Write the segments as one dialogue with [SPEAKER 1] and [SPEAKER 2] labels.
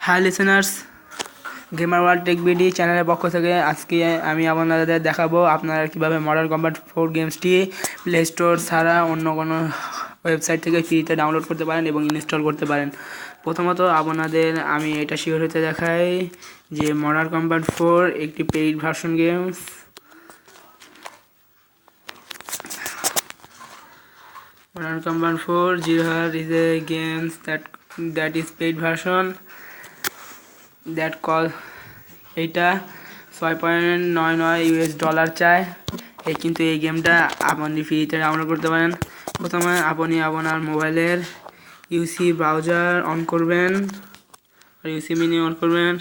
[SPEAKER 1] High listeners, gamer world tech BD চ্যানেলের পক্ষ থেকে আজকে আমি আপনাদের দেখাবো আপনারা কীভাবে মডার্ন কম্ব্যাট 4 গেমসটি প্লে স্টোর ছাড়া অন্য কোনো ওয়েবসাইট থেকে ফ্রিতে ডাউনলোড করতে পারেন এবং ইনস্টল করতে পারেন। প্রথমত আপনাদের আমি এটা শিওর হতে দেখাই যে মডার্ন কম্ব্যাট 4 একটি paid version games. Modern Combat 4 Zero is a game that is paid version that call এটা $6.99 চায়। কিন্তু এই গেমটা আপনি ফ্রিতে ডাউনলোড করতে পারেন। প্রথমে আপনি আপনার মোবাইলের ইউসি ব্রাউজার অন করবেন, ইউসি মেনু অন করবেন।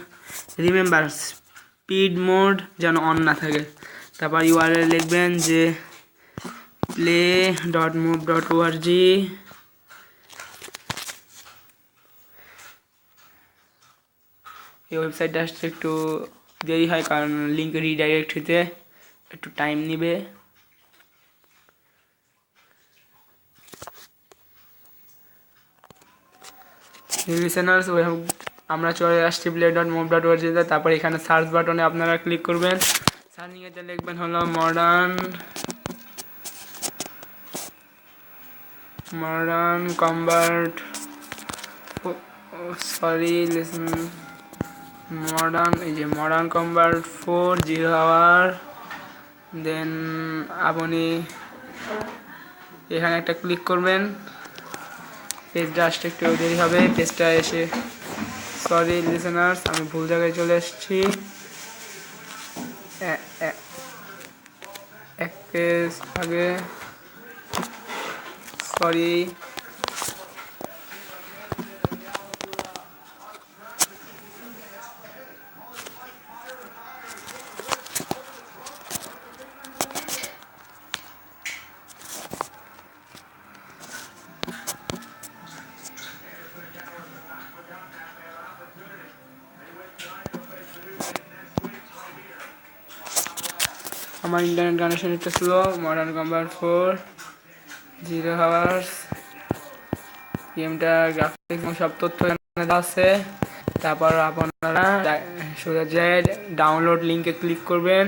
[SPEAKER 1] রিমেম্বার স্পিড মোড যেন অন না থাকে। তারপর ইউআরএল লিখবেন যে play.move.org। এই ওয়েবসাইটটা আসতে একটু দেরি হয় কারণ লিঙ্ক রিডাইরেক্ট হতে একটু টাইম নেবে। লিসেনার্স, আমরা চলে আসছি play.move.org। তারপর এখানে সার্চ বাটনে আপনারা ক্লিক করবেন। সার্চিংয়েতে লিখবেন হলো modern combat modern combat 4 0 hour. Then আপনি এখানে একটা ক্লিক করবেন। পেজটা আসতে একটু দেরি হবে। পেজটা এসে সরি লিসেনার্স, আমি ভুল জায়গায় চলে এসেছি। এক পেজ আগে, সরি। আমার ইন্টারনেট কানেকশন একটু স্লো। মডার্ন কম্ব্যাট 4 0 আওয়ার্স গেমটা গ্রাফিক্স সব তথ্য জানা আছে। তারপর আপনারা সোজা যায় ডাউনলোড লিঙ্কে ক্লিক করবেন।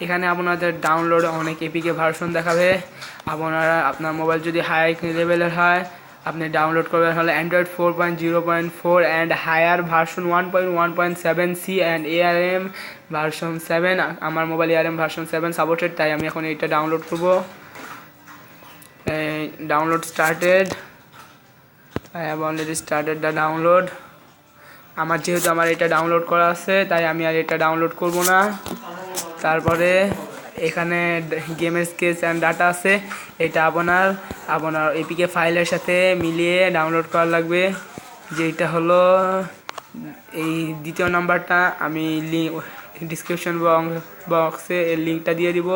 [SPEAKER 1] এখানে আপনাদের ডাউনলোড অনেক এপিকে ভার্সন দেখাবে। আপনারা আপনার মোবাইল যদি হাই লেভেলের হয় আপনি ডাউনলোড করবেন হলে Android 4.0.4 and higher version 1.1.7c and ARM version 7। আমার মোবাইল ARM ভার্সন 7 সাপোর্টেড, তাই আমি এখন এটা ডাউনলোড করব। Download started. I have already started the download. যেহেতু আমার এটা ডাউনলোড করা আছে তাই আমি আর এটা ডাউনলোড করব না। তারপরে এখানে গেমের স্কেচ অ্যান্ড ডাটা আছে। এটা আপনার এপিকে ফাইলের সাথে মিলিয়ে ডাউনলোড করা লাগবে। যেটা হলো এই দ্বিতীয় নাম্বারটা, আমি ডিসক্রিপশন বক্সে এর লিঙ্কটা দিয়ে দিব।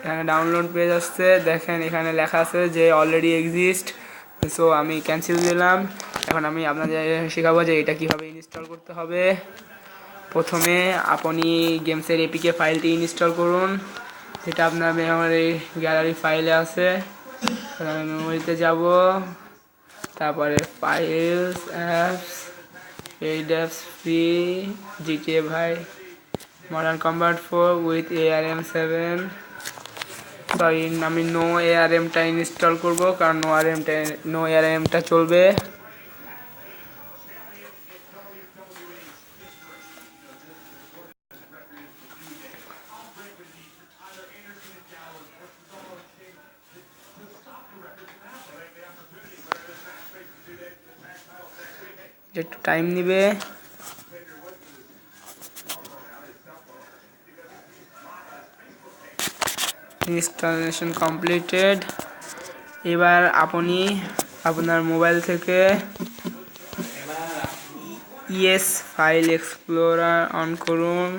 [SPEAKER 1] এখানে ডাউনলোড পেজ আসছে, দেখেন এখানে লেখা আছে যে অলরেডি এক্সিস্ট। সো আমি ক্যান্সেল দিলাম। এখন আমি আপনাদের শেখাবো যে এটা কিভাবে ইনস্টল করতে হবে। প্রথমে আপনি গেমসের এপিকে ফাইলটি ইনস্টল করুন, যেটা আপনার মেমোরি গ্যালারি ফাইলে আছে। আমি মেমোরিতে যাব, তারপরে files, apps, paid apps, free, GTA ভাই, modern combat 4 with ARM 7। Sorry, আমি নো ARMটা ইনস্টল করব কারণ নো ARMটা চলবে। একটু টাইম নেবে। Installation completed. এবার আপনি আপনার মোবাইল থেকে ইএস ফাইল এক্সপ্লোরার অন করুন।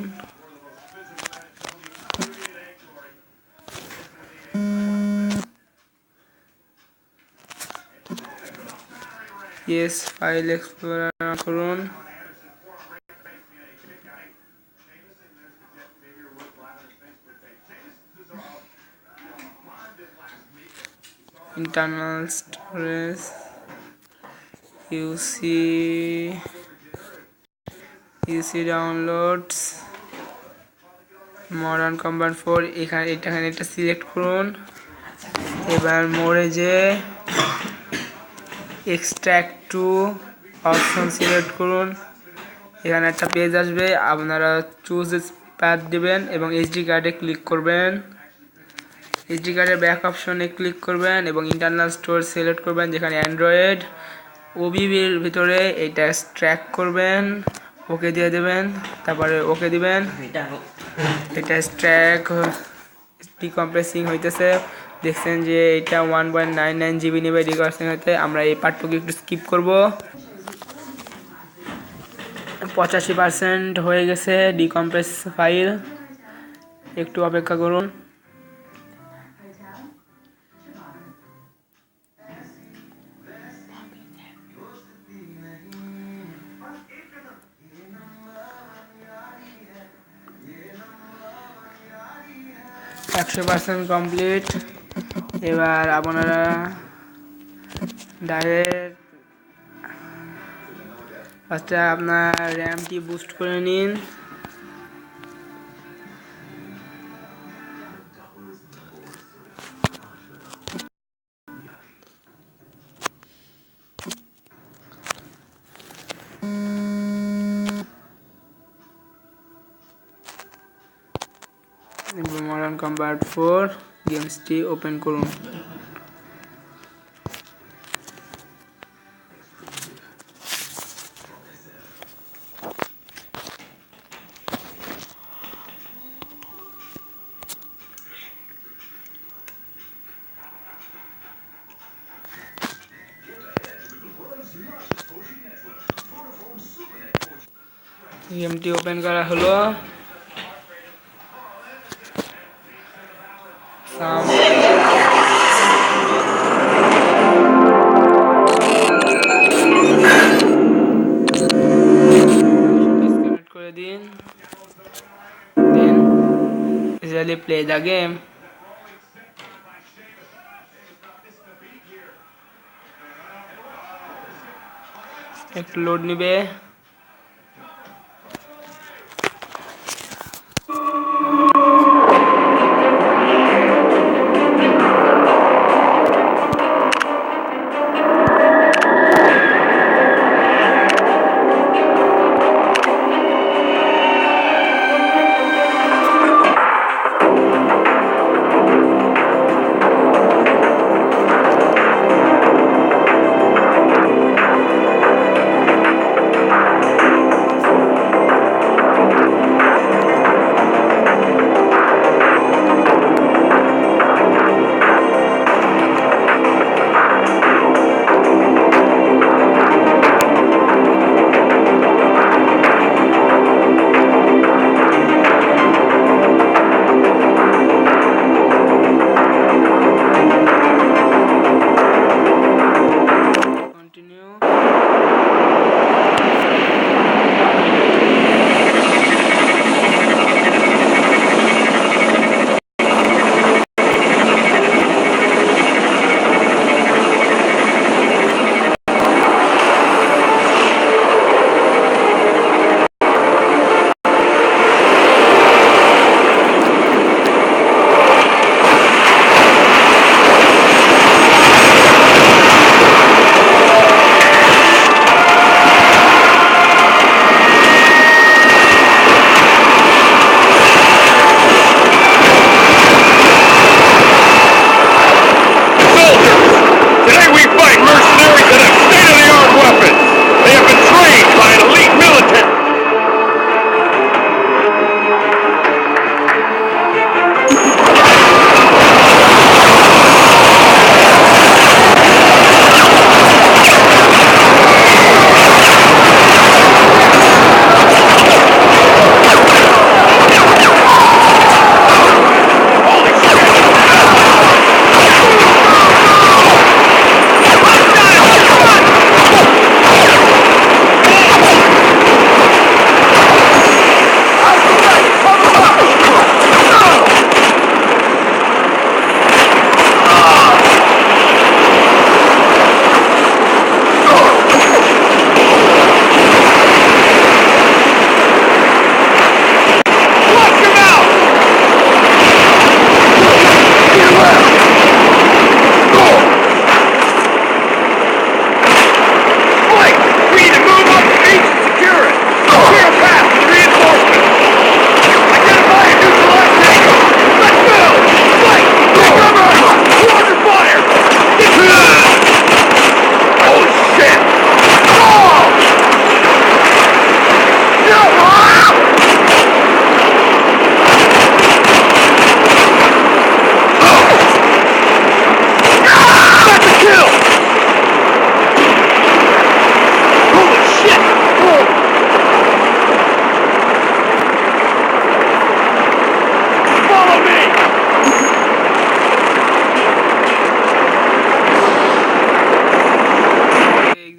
[SPEAKER 1] ইএস ফাইল এক্সপ্লোরার অন করুন। internal storage UC downloads Modern Combat 4 এখানে এটা সিলেক্ট করুন। এবার মোড়ে যে এক্সট্রাক্ট টু অপশন সিলেক্ট করুন। এখানে একটা পেজ আসবে, আপনারা চুজ প্যাথ দিবেন এবং এইচডি কার্ডে ক্লিক করবেন। এইচডি কার্ডের ব্যাক অপশনে ক্লিক করবেন এবং ইন্টারনাল স্টোর সিলেক্ট করবেন, যেখানে অ্যান্ড্রয়েড ওবিবির ভিতরে এটা ট্র্যাক করবেন, ওকে দিয়ে দেবেন, তারপরে ওকে দিবেন। এটা ট্র্যাক ডিকম্প্রেসিং হইতেছে, দেখছেন যে এটা 1.99 GB নেবে ডিকম্প্রেসিং হইতে। আমরা এই পার্টটুকু একটু স্কিপ করব। 85% হয়ে গেছে ডিকম্প্রেস ফাইল, একটু অপেক্ষা করুন। কমপ্লিট। এবার আপনারা ডাইরেক্ট ফার্স্টে আপনার র্যামটি বুস্ট করে নিন। মডার্ন কম্ব্যাট 4 গেমসটি ওপেন করুন। গেমটি ওপেন করা হলো। ডিসকানেক্ট করে দিন, দেন ইজিলি প্লে দ্য গেম। একটু লোড নিবে।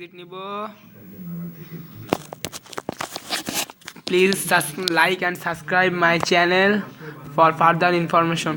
[SPEAKER 1] এক্সিট নিব। Please like and subscribe my channel for further information.